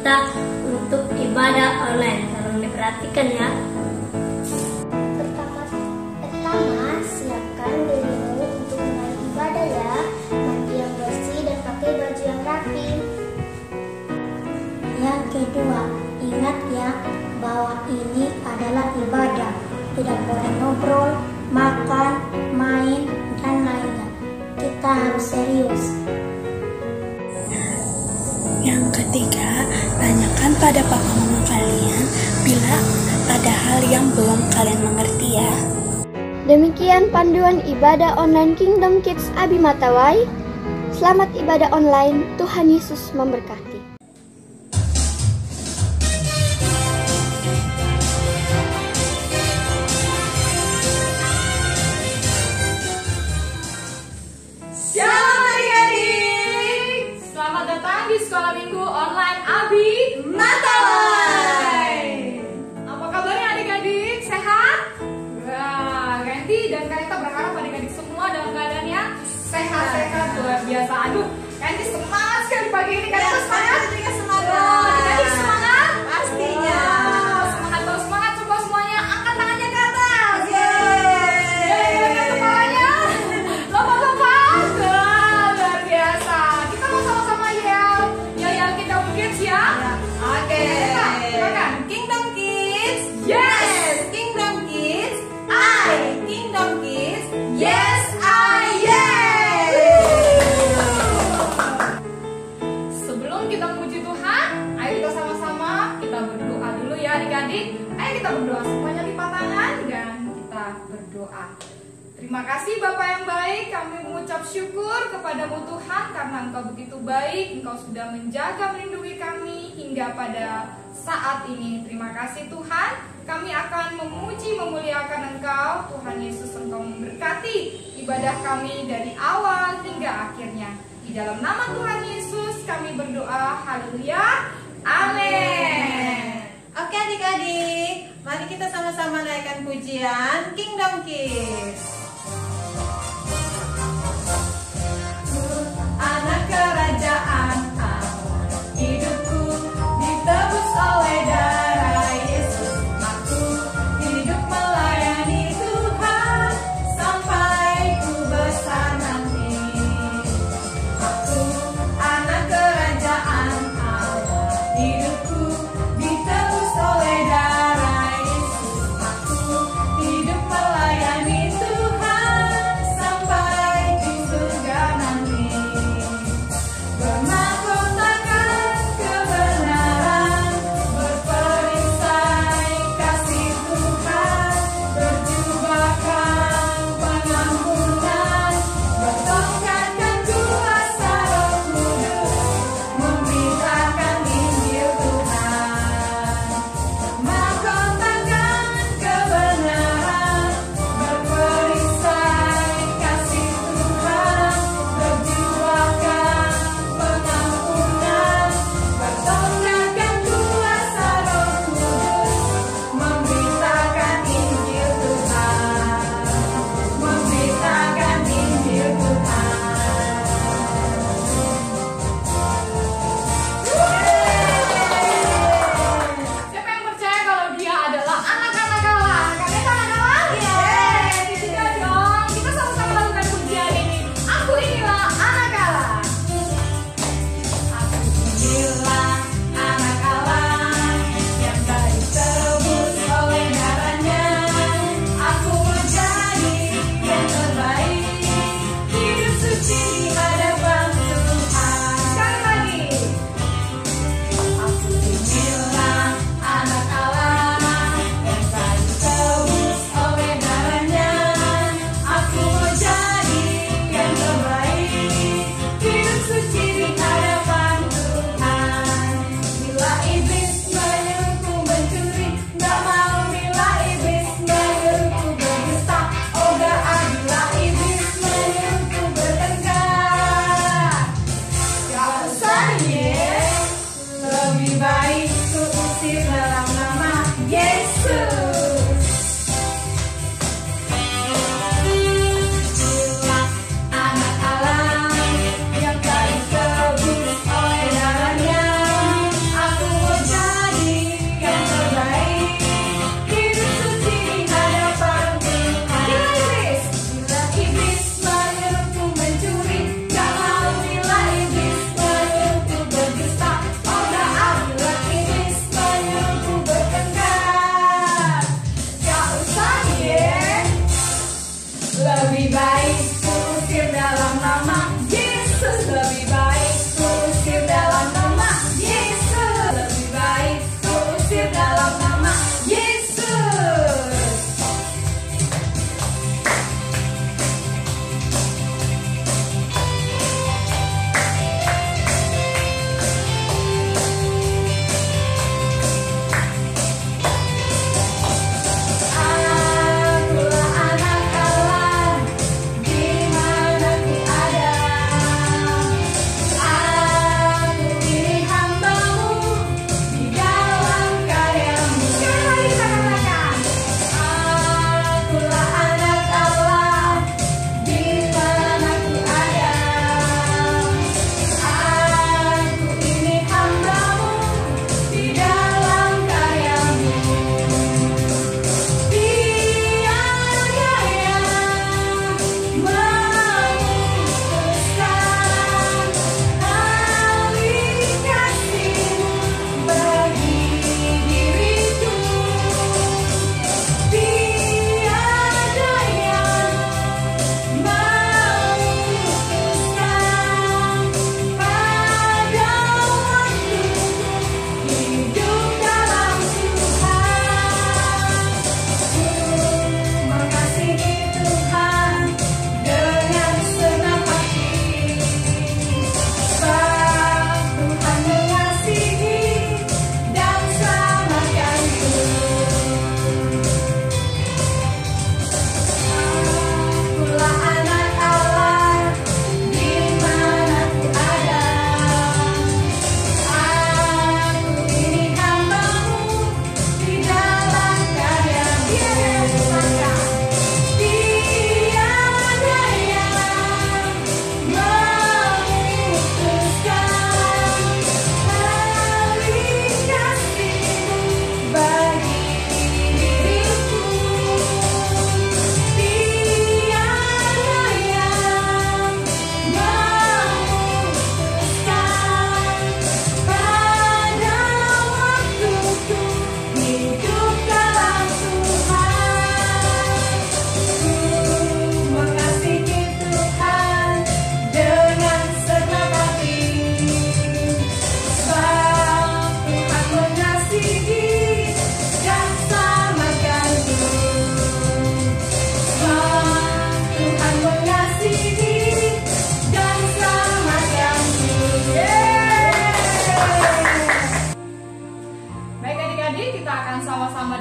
kita untuk ibadah online. Tolong diperhatikan ya. Pertama, siapkan dirimu untuk mulai ibadah ya. Mandi yang bersih dan pakai baju yang rapi. Yang kedua, ingat ya bahwa ini adalah ibadah. Tidak boleh ngobrol, makan, main, dan lainnya. Kita harus serius. Yang ketiga, tanyakan pada papa mama kalian bila ada hal yang belum kalian mengerti ya. Demikian panduan ibadah online Kingdom Kids Abi Matawai. Selamat ibadah online, Tuhan Yesus memberkati. Shalom adik-adik, selamat datang di sekolah minggu online Abi Matawai. Apa kabarnya adik-adik? Sehat? Wah, Randy dan Kanita berharap adik-adik semua dalam keadaan yang sehat-sehat luar biasa. Aduh, Randy semangat sekali pagi ini. Kanita semangat? Adik-adik semangat? Pastinya. Semangat terus semangat, coba semuanya angkat tangannya ke atas. Yeay, kepalanya. Lompat-lompat. Luar biasa. Kita mau sama-sama yel Kingdom Kids ya. Oke. Silakan. Kingdom Kids, Yes. Kingdom Kids, I, Kingdom Kids, Yes, yes. Sebelum kita memuji Tuhan, ayo kita sama-sama kita berdoa dulu ya adik-adik. Ayo kita berdoa semuanya, lipat tangan dan kita berdoa. Terima kasih Bapak yang baik, kami mengucap syukur kepadamu Tuhan karena Engkau begitu baik, Engkau sudah menjaga melindungi kami hingga pada saat ini. Terima kasih Tuhan, kami akan memuji memuliakan Engkau. Tuhan Yesus, Engkau memberkati ibadah kami dari awal hingga akhirnya. Di dalam nama Tuhan Yesus kami berdoa, haleluya, amin. Oke adik-adik, mari kita sama-sama naikkan pujian Kingdom Kids. Anak kerajaan Allah, hidupku ditebus oleh darah Yesus. Aku hidup melayani Tuhan sampai ku besar nanti. Aku anak kerajaan Allah, hidupku ditebus oleh darah Yesus. Aku hidup melayani Tuhan sampai di surga nanti.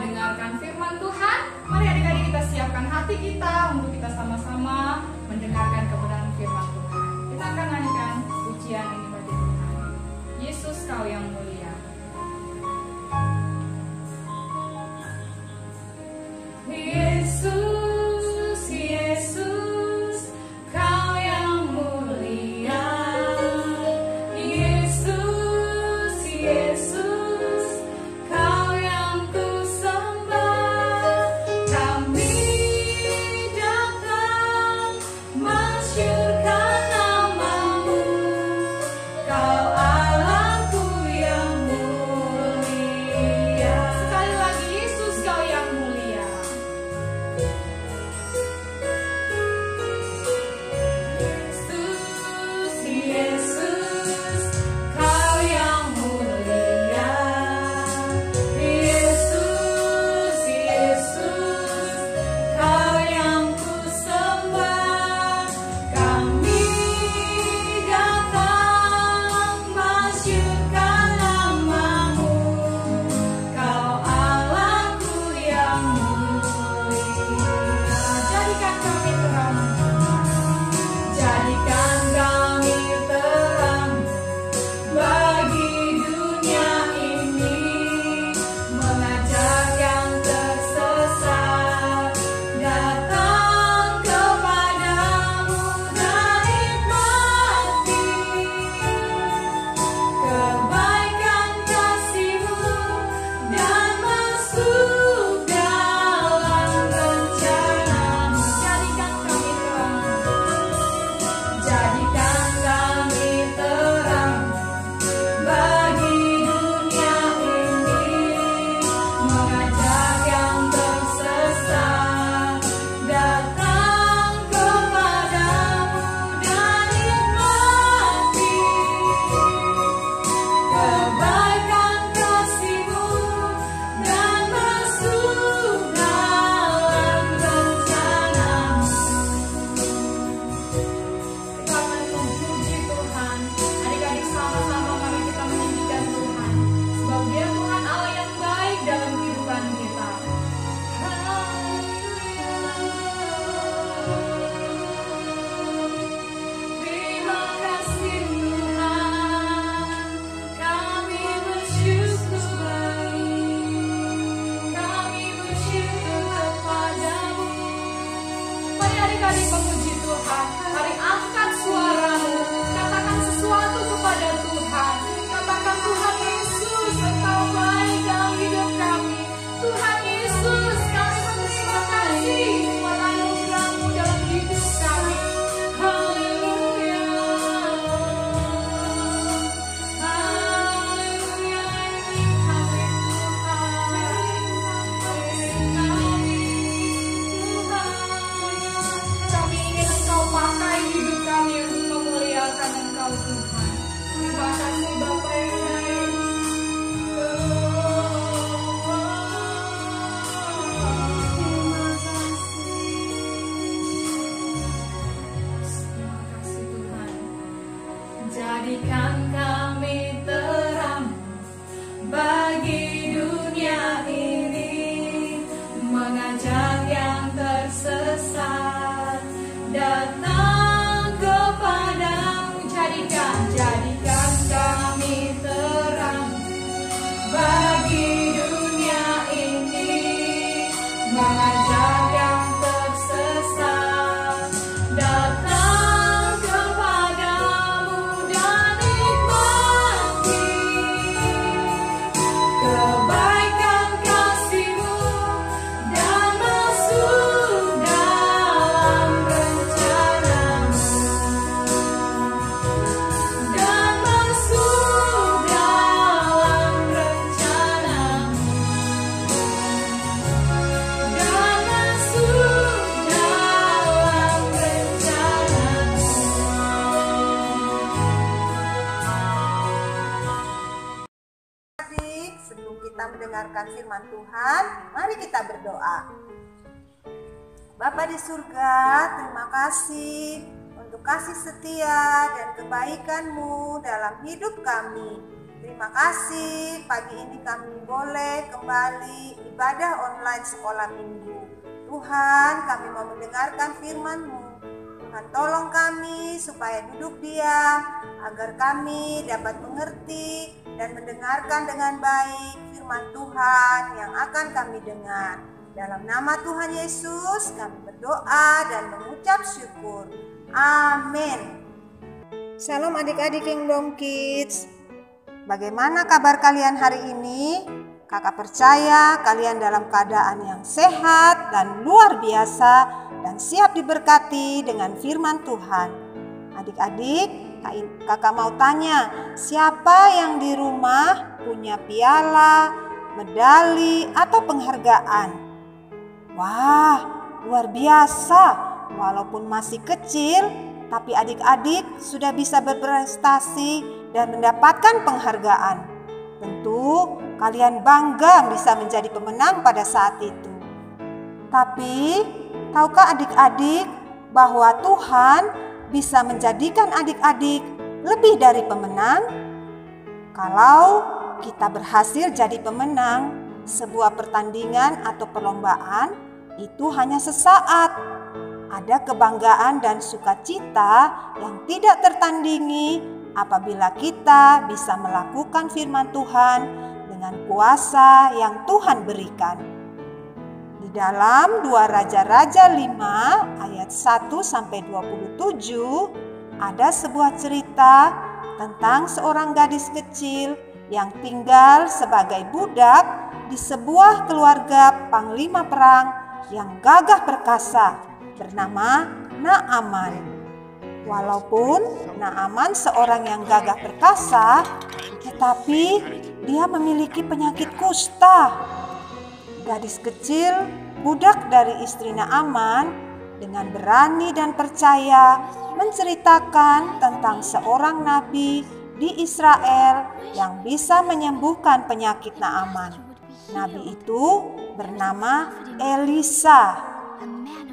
mendengarkan firman Tuhan. Mari adik-adik kita siapkan hati kita untuk kita sama-sama mendengarkan kebenaran firman Tuhan. Kita akan nyanyikan pujian ini bagi Tuhan. Yesus Kau yang mulia. Yesus, Yesus, Kau yang mulia. Yesus, Yesus, Kau yang ku sembah. Kami datang masyurkan nama-Mu. Kau Allahku yang mulia. Sekali lagi, Yesus Kau yang mulia. Yesus, Kau yang mulia. Yesus, Yesus, Kau yang ku sembah. Kami datang masyurkan nama-Mu. Kau Allahku yang mulia. Jadikan kami terang. Jadikan kami terang bagi dunia ini, mengajak yang tersesat datang kepadamu dan nikmati kebaikan kasih-Mu dan masuk dalam rencana-Mu. Jadikan kami terang bagi dunia ini, mengajak yang tersesat datang kepadamu dan nikmati kebaikan kasih-Mu dan masuk dalam rencana-Mu. Kita akan memuji Tuhan. Adik-adik sama-sama mari kita menyanyikan Tuhan. Sebab Dia Tuhan Allah yang baik dalam kehidupan kita. Terima kasih Tuhan, kami bersyukur, kami bersyukur kepadamu. Mari adik-adik memuji Tuhan. Mari angkat suaramu. Katakan sesuatu kepada Tuhan. Katakan Tuhan Yesus, Engkau baik dalam hidup kami. Tuhan Yesus, kami berterima kasih buat anugerah-Mu dalam hidup kami. Haleluya. Haleluya. Ini kami Tuhan. Kami ingin Engkau pakai hidup kami untuk memuliakan Engkau Tuhan. Terima kasih Bapa yang baik. Terima kasih Tuhan. Jadikan kami terang bagi dunia ini, mengajak yang tersesat datang kepadamu. Jadikan kami terang bagi dunia ini, mengajak yang tersesat datang kepadamu dan nikmati kebaikan kasih-Mu dan masuk dalam rencana-Mu. Dan masuk dalam rencana-Mu. Dan masuk dalam rencana-Mu. Adik, sebelum kita mendengarkan firman Tuhan, mari kita berdoa. Bapa di surga, terima kasih untuk kasih setia dan kebaikan-Mu dalam hidup kami. Terima kasih, pagi ini kami boleh kembali ibadah online sekolah minggu. Tuhan, kami mau mendengarkan firman-Mu. Tuhan, tolong kami supaya duduk diam, agar kami dapat mengerti dan mendengarkan dengan baik firman Tuhan yang akan kami dengar. Dalam nama Tuhan Yesus, kami berdoa dan mengucap syukur. Amin. Shalom adik-adik Kingdom Kids. Bagaimana kabar kalian hari ini? Kakak percaya kalian dalam keadaan yang sehat dan luar biasa dan siap diberkati dengan firman Tuhan. Adik-adik, kakak mau tanya, siapa yang di rumah punya piala, medali, atau penghargaan? Wah, luar biasa. Walaupun masih kecil, tapi adik-adik sudah bisa berprestasi dan mendapatkan penghargaan. Tentu kalian bangga bisa menjadi pemenang pada saat itu. Tapi tahukah adik-adik bahwa Tuhan bisa menjadikan adik-adik lebih dari pemenang? Kalau kita berhasil jadi pemenang, sebuah pertandingan atau perlombaan itu hanya sesaat. Ada kebanggaan dan sukacita yang tidak tertandingi apabila kita bisa melakukan firman Tuhan dengan kuasa yang Tuhan berikan. Di dalam 2 Raja-Raja 5 ayat 1-27 ada sebuah cerita tentang seorang gadis kecil yang tinggal sebagai budak di sebuah keluarga panglima perang yang gagah perkasa bernama Naaman. Walaupun Naaman seorang yang gagah perkasa, tetapi dia memiliki penyakit kusta. Gadis kecil, budak dari istri Naaman, dengan berani dan percaya menceritakan tentang seorang nabi di Israel yang bisa menyembuhkan penyakit Naaman. Nabi itu bernama Elisa.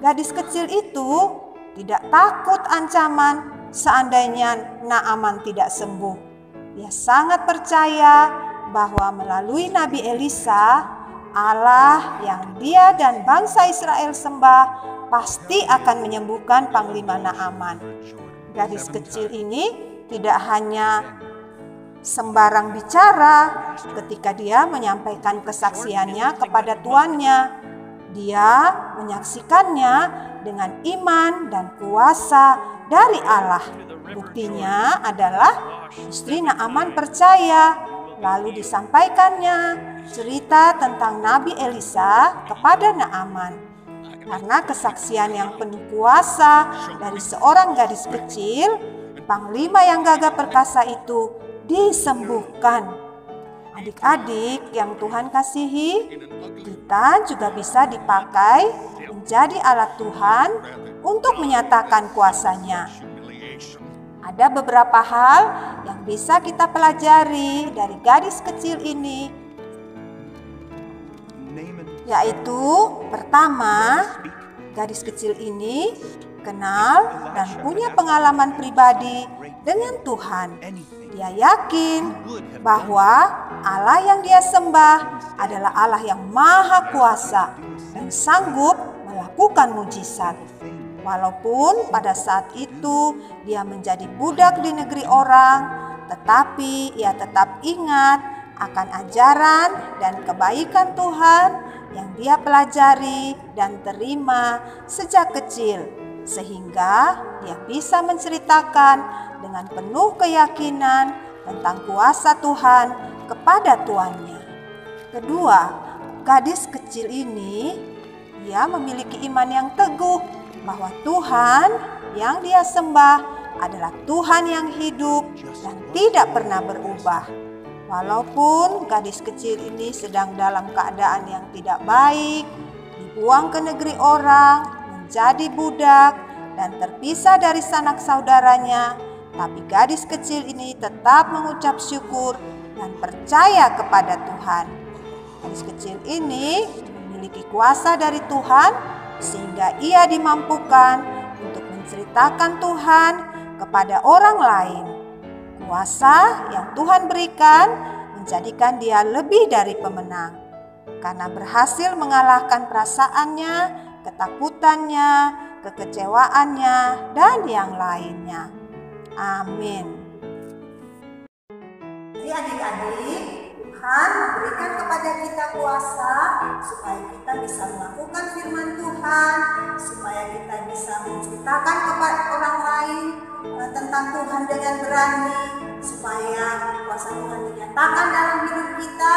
Gadis kecil itu tidak takut ancaman seandainya Naaman tidak sembuh. Dia sangat percaya bahwa melalui Nabi Elisa, Allah yang dia dan bangsa Israel sembah pasti akan menyembuhkan panglima Naaman. Gadis kecil ini tidak hanya sembarang bicara ketika dia menyampaikan kesaksiannya kepada tuannya. Dia menyaksikannya dengan iman dan kuasa dari Allah. Buktinya adalah istri Naaman percaya, lalu disampaikannya cerita tentang Nabi Elisa kepada Naaman. Karena kesaksian yang penuh kuasa dari seorang gadis kecil, panglima yang gagah perkasa itu disembuhkan. Adik-adik yang Tuhan kasihi, kita juga bisa dipakai menjadi alat Tuhan untuk menyatakan kuasa-Nya. Ada beberapa hal yang bisa kita pelajari dari gadis kecil ini, yaitu pertama, gadis kecil ini kenal dan punya pengalaman pribadi dengan Tuhan. Dia yakin bahwa Allah yang dia sembah adalah Allah yang maha kuasa dan sanggup melakukan mujizat. Walaupun pada saat itu dia menjadi budak di negeri orang, tetapi ia tetap ingat akan ajaran dan kebaikan Tuhan yang dia pelajari dan terima sejak kecil, sehingga dia bisa menceritakan dengan penuh keyakinan tentang kuasa Tuhan kepada tuannya. Kedua, gadis kecil ini dia memiliki iman yang teguh bahwa Tuhan yang dia sembah adalah Tuhan yang hidup dan tidak pernah berubah. Walaupun gadis kecil ini sedang dalam keadaan yang tidak baik, dibuang ke negeri orang, menjadi budak, dan terpisah dari sanak saudaranya, tapi gadis kecil ini tetap mengucap syukur dan percaya kepada Tuhan. Gadis kecil ini memiliki kuasa dari Tuhan sehingga ia dimampukan untuk menceritakan Tuhan kepada orang lain. Kuasa yang Tuhan berikan menjadikan dia lebih dari pemenang, karena berhasil mengalahkan perasaannya, ketakutannya, kekecewaannya, dan yang lainnya. Amin. Jadi adik-adik, Tuhan memberikan kepada kita kuasa supaya kita bisa melakukan firman Tuhan, supaya kita bisa menceritakan kepada orang lain tentang Tuhan dengan berani, supaya kuasa Tuhan dinyatakan dalam hidup kita,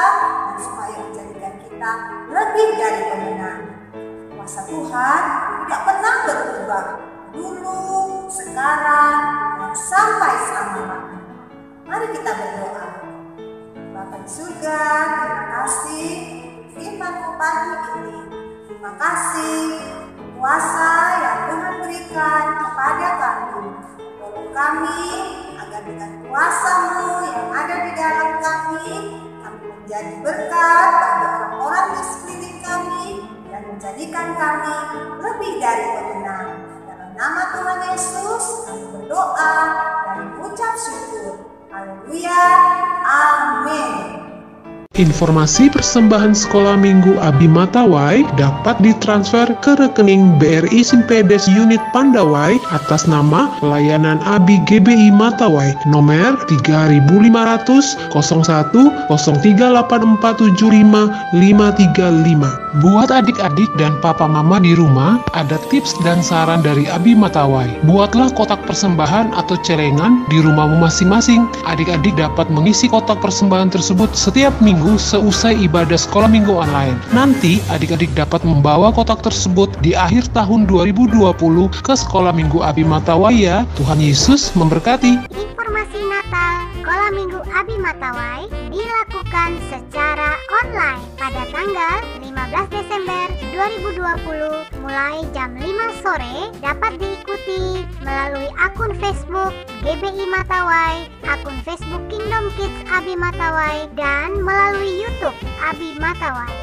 dan supaya menjadikan kita lebih dari pemenang. Kuasa Tuhan tidak pernah berubah, dulu, sekarang, dan sampai selama-lamanya. Mari kita berdoa. Bapa di surga, terima kasih firman-Mu pagi ini. Terima kasih kuasa yang Tuhan berikan kepada kami. Tolong kami agar dengan kuasa-Mu yang ada di dalam kami menjadi berkat bagi orang-orang di sekeliling kami dan menjadikan kami lebih dari pemenang. Dalam nama Tuhan Yesus kami berdoa dan mengucap syukur. Haleluya, amin. Informasi persembahan Sekolah Minggu Abi Matawai dapat ditransfer ke rekening BRI Simpedes Unit Pandawai atas nama Layanan Abi GBI Matawai nomor 3500 01 038475 535. Buat adik-adik dan papa mama di rumah, ada tips dan saran dari Abi Matawai. Buatlah kotak persembahan atau celengan di rumahmu masing-masing. Adik-adik dapat mengisi kotak persembahan tersebut setiap minggu seusai ibadah sekolah minggu online. Nanti adik-adik dapat membawa kotak tersebut di akhir tahun 2020 ke sekolah minggu Abi Matawai ya. Tuhan Yesus memberkati. Informasi Natal Sekolah Minggu Abi Matawai dilakukan secara online pada tanggal 15 Desember 2020 mulai jam 5 sore. Dapat diikuti melalui akun Facebook GBI Matawai, akun Facebook Kingdom Kids Abi Matawai, dan melalui YouTube Abi Matawai.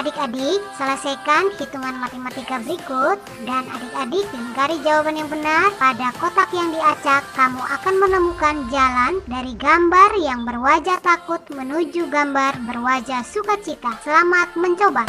Adik-adik, selesaikan hitungan matematika berikut dan adik-adik lingkari jawaban yang benar. Pada kotak yang diacak, kamu akan menemukan jalan dari gambar yang berwajah takut menuju gambar berwajah sukacita. Selamat mencoba.